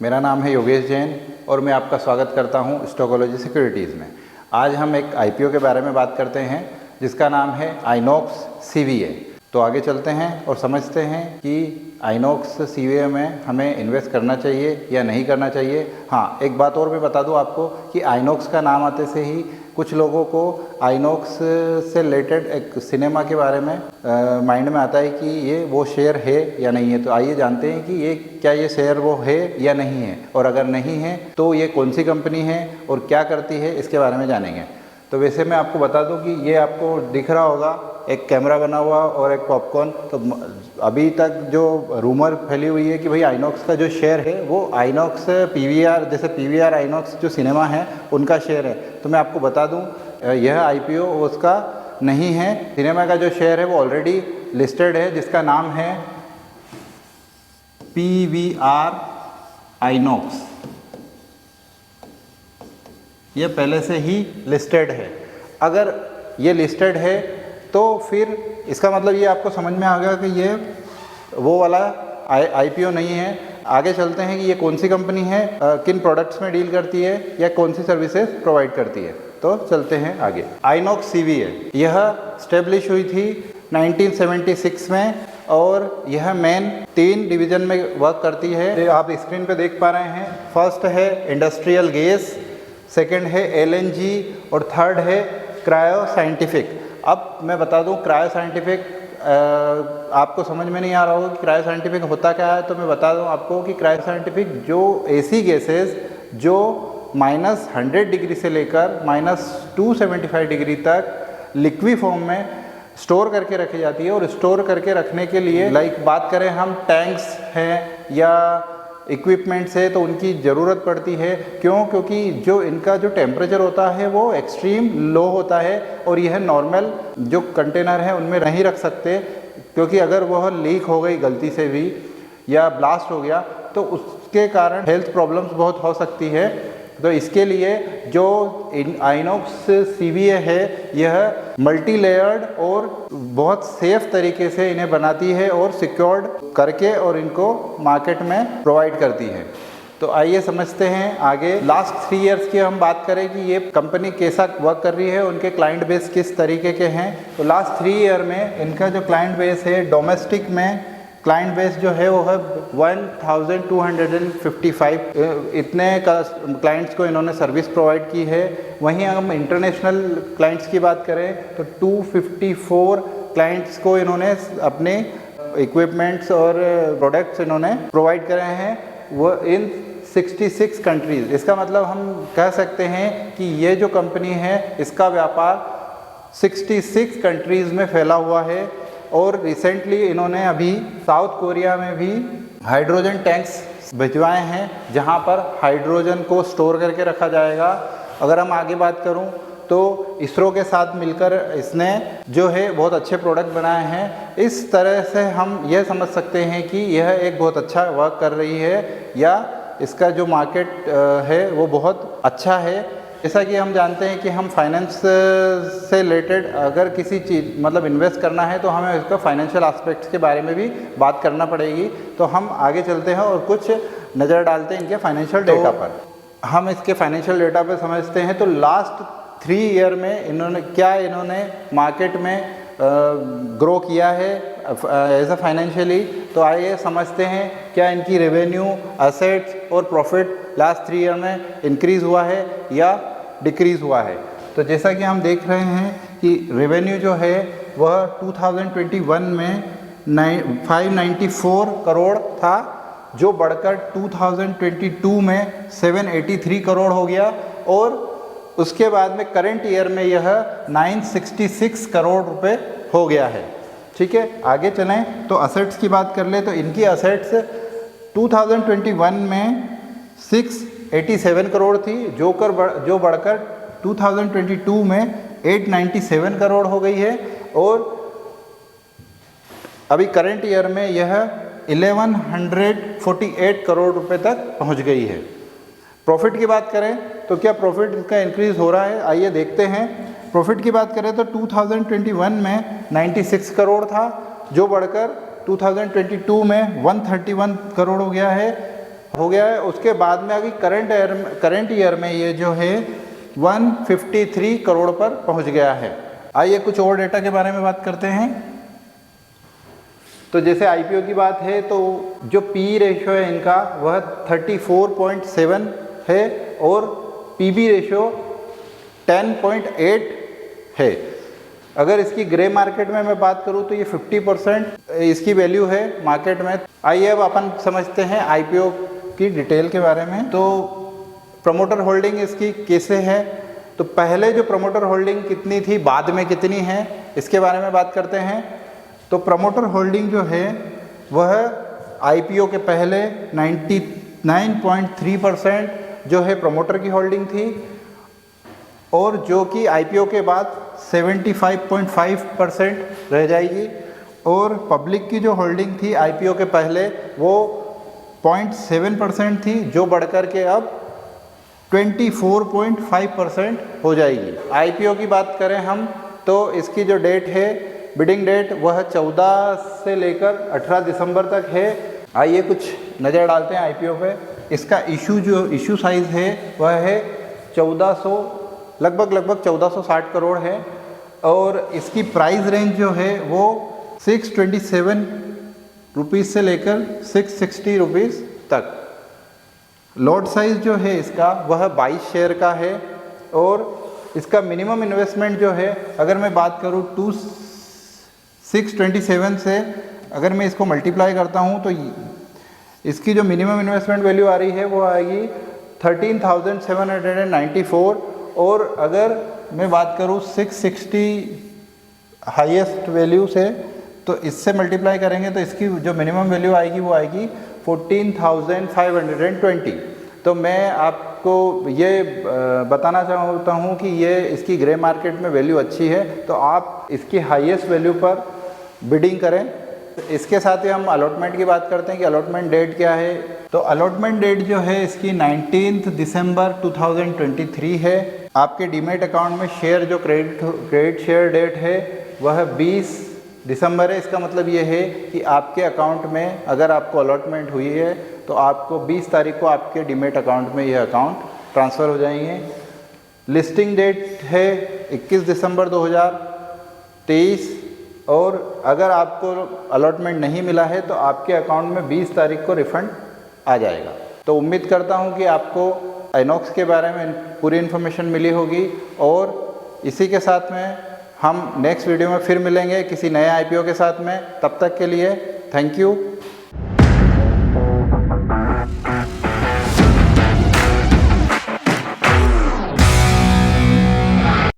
मेरा नाम है योगेश जैन और मैं आपका स्वागत करता हूं स्टॉकोलॉजी सिक्योरिटीज़ में। आज हम एक आईपीओ के बारे में बात करते हैं जिसका नाम है आइनॉक्स सीवीए। तो आगे चलते हैं और समझते हैं कि आइनॉक्स सीवीए में हमें इन्वेस्ट करना चाहिए या नहीं करना चाहिए। हाँ, एक बात और मैं बता दूं आपको कि आइनॉक्स का नाम आते से ही कुछ लोगों को आइनॉक्स से रिलेटेड एक सिनेमा के बारे में माइंड में आता है कि ये वो शेयर है या नहीं है। तो आइए जानते हैं कि क्या ये शेयर वो है या नहीं है, और अगर नहीं है तो ये कौन सी कंपनी है और क्या करती है, इसके बारे में जानेंगे। तो वैसे मैं आपको बता दूं कि ये आपको दिख रहा होगा एक कैमरा बना हुआ और एक पॉपकॉर्न। तो अभी तक जो रूमर फैली हुई है कि भाई आइनॉक्स का जो शेयर है वो आइनॉक्स पीवीआर, जैसे पीवीआर आइनॉक्स जो सिनेमा है उनका शेयर है। तो मैं आपको बता दूं यह आईपीओ उसका नहीं है। सिनेमा का जो शेयर है वो ऑलरेडी लिस्टेड है जिसका नाम है पीवीआर आइनॉक्स। ये पहले से ही लिस्टेड है। अगर ये लिस्टेड है तो फिर इसका मतलब ये आपको समझ में आ गया कि ये वो वाला आईपीओ नहीं है। आगे चलते हैं कि ये कौन सी कंपनी है, किन प्रोडक्ट्स में डील करती है या कौन सी सर्विसेज प्रोवाइड करती है। तो चलते हैं आगे। आइनॉक्स सीवीए यह स्टेब्लिश हुई थी 1976 में और यह मेन 3 डिवीज़न में वर्क करती है। आप स्क्रीन पे देख पा रहे हैं। फर्स्ट है इंडस्ट्रियल गैस, सेकेंड है एलएनजी और थर्ड है क्रायो साइंटिफिक। अब मैं बता दूं क्रायो साइंटिफिक आपको समझ में नहीं आ रहा होगा कि क्रायो साइंटिफिक होता क्या है। तो मैं बता दूं आपको कि क्रायो साइंटिफिक जो ऐसी गैसेस जो -100 डिग्री से लेकर -275 डिग्री तक लिक्विड फॉर्म में स्टोर करके रखी जाती है। और स्टोर करके रखने के लिए बात करें हम टैंक्स हैं या इक्विपमेंट्स है तो उनकी ज़रूरत पड़ती है। क्योंकि जो इनका जो टेम्परेचर होता है वो एक्सट्रीम लो होता है और यह नॉर्मल जो कंटेनर है उनमें नहीं रख सकते, क्योंकि अगर वह लीक हो गई गलती से भी या ब्लास्ट हो गया तो उसके कारण हेल्थ प्रॉब्लम्स बहुत हो सकती है। तो इसके लिए जो आइनॉक्स सीवीए है यह मल्टी लेयर्ड और बहुत सेफ तरीके से इन्हें बनाती है और सिक्योर्ड करके और इनको मार्केट में प्रोवाइड करती है। तो आइए समझते हैं आगे। लास्ट 3 इयर्स की हम बात करें कि ये कंपनी कैसा वर्क कर रही है, उनके क्लाइंट बेस किस तरीके के हैं। तो लास्ट 3 ईयर में इनका जो क्लाइंट बेस है, डोमेस्टिक में क्लाइंट बेस जो है वो है 1255 इतने क्लाइंट्स को इन्होंने सर्विस प्रोवाइड की है। वहीं हम इंटरनेशनल क्लाइंट्स की बात करें तो 254 क्लाइंट्स को इन्होंने अपने इक्विपमेंट्स और प्रोडक्ट्स इन्होंने प्रोवाइड करे हैं, वो इन 66 कंट्रीज़। इसका मतलब हम कह सकते हैं कि ये जो कंपनी है इसका व्यापार 66 कंट्रीज़ में फैला हुआ है। और रिसेंटली इन्होंने अभी साउथ कोरिया में भी हाइड्रोजन टैंक्स भिजवाए हैं जहां पर हाइड्रोजन को स्टोर करके रखा जाएगा। अगर हम आगे बात करूं तो इसरो के साथ मिलकर इसने जो है बहुत अच्छे प्रोडक्ट बनाए हैं। इस तरह से हम यह समझ सकते हैं कि यह एक बहुत अच्छा वर्क कर रही है या इसका जो मार्केट है वो बहुत अच्छा है। जैसा कि हम जानते हैं कि हम फाइनेंस से रिलेटेड अगर किसी चीज़ मतलब इन्वेस्ट करना है तो हमें इसका फाइनेंशियल एस्पेक्ट्स के बारे में भी बात करना पड़ेगी। तो हम आगे चलते हैं और कुछ नज़र डालते हैं इनके फाइनेंशियल डेटा पर। हम इसके फाइनेंशियल डेटा पर समझते हैं। तो लास्ट 3 ईयर में इन्होंने मार्केट में ग्रो किया है एज अ फाइनेंशियली। तो आइए समझते हैं क्या इनकी रेवेन्यू, एसेट्स और प्रॉफिट लास्ट 3 ईयर में इंक्रीज़ हुआ है या डिक्रीज़ हुआ है। तो जैसा कि हम देख रहे हैं कि रेवेन्यू जो है वह 2021 में 594 करोड़ था, जो बढ़कर 2022 में 783 करोड़ हो गया और उसके बाद में करंट ईयर में यह 966 करोड़ रुपए हो गया है। ठीक है, आगे चलें तो असेट्स की बात कर ले। तो इनकी असेट्स 2021 में 687 करोड़ थी, जो बढ़कर 2022 में 897 करोड़ हो गई है और अभी करंट ईयर में यह 1148 करोड़ रुपए तक पहुंच गई है। प्रॉफिट की बात करें तो क्या प्रॉफिट इसका इंक्रीज़ हो रहा है, आइए देखते हैं। प्रॉफिट की बात करें तो 2021 में 96 करोड़ था, जो बढ़कर 2022 में 131 करोड़ हो गया है। हो गया है। उसके बाद में अभी करंट ईयर में ये जो है 153 करोड़ पर पहुंच गया है। आइए कुछ और डेटा के बारे में बात करते हैं। तो जैसे आईपीओ की बात है तो जो पी रेशियो है इनका वह 34.7 है और पीबी रेशियो 10.8 है। अगर इसकी ग्रे मार्केट में मैं बात करूं तो ये 50% इसकी वैल्यू है मार्केट में। आइए अब अपन समझते हैं आईपीओ की डिटेल के बारे में। तो प्रमोटर होल्डिंग इसकी कैसे है, तो पहले जो प्रमोटर होल्डिंग कितनी थी, बाद में कितनी है, इसके बारे में बात करते हैं। तो प्रमोटर होल्डिंग जो है वह आईपीओ के पहले 99.3% जो है प्रमोटर की होल्डिंग थी और जो कि आईपीओ के बाद 75.5% रह जाएगी। और पब्लिक की जो होल्डिंग थी आईपीओ के पहले वो 0.7% थी, जो बढ़कर के अब 24.5% हो जाएगी। आईपीओ की बात करें हम तो इसकी जो डेट है, बिडिंग डेट, वह 14 से लेकर 18 दिसंबर तक है। आइए कुछ नज़र डालते हैं आईपीओ पे। इसका इशू साइज़ है वह है 1400 लगभग 1460 करोड़ है और इसकी प्राइस रेंज जो है वो 627 रुपीज़ से लेकर 660 रुपीज़ तक। लॉट साइज़ जो है इसका वह 22 शेयर का है और इसका मिनिमम इन्वेस्टमेंट जो है, अगर मैं बात करूँ 627 से अगर मैं इसको मल्टीप्लाई करता हूँ तो इसकी जो मिनिमम इन्वेस्टमेंट वैल्यू आ रही है वो आएगी 13,794। और अगर मैं बात करूँ 660 हाईएस्ट वैल्यू से तो इससे मल्टीप्लाई करेंगे तो इसकी जो मिनिमम वैल्यू आएगी वो आएगी 14,520। तो मैं आपको ये बताना चाहता हूँ कि ये इसकी ग्रे मार्केट में वैल्यू अच्छी है, तो आप इसकी हाईएस्ट वैल्यू पर बिडिंग करें। इसके साथ ही हम अलॉटमेंट की बात करते हैं कि अलॉटमेंट डेट क्या है। तो अलॉटमेंट डेट जो है इसकी 19 दिसंबर 2023 है। आपके डीमेट अकाउंट में शेयर जो क्रेडिट शेयर डेट है वह 20 दिसंबर है। इसका मतलब ये है कि आपके अकाउंट में अगर आपको अलॉटमेंट हुई है तो आपको 20 तारीख को आपके डीमेट अकाउंट में यह अकाउंट ट्रांसफ़र हो जाएंगे। लिस्टिंग डेट है 21 दिसंबर 2023 और अगर आपको अलॉटमेंट नहीं मिला है तो आपके अकाउंट में 20 तारीख को रिफ़ंड आ जाएगा। तो उम्मीद करता हूँ कि आपको आइनॉक्स के बारे में पूरी इन्फॉर्मेशन मिली होगी और इसी के साथ में हम नेक्स्ट वीडियो में फिर मिलेंगे किसी नए आईपीओ के साथ में। तब तक के लिए थैंक यू।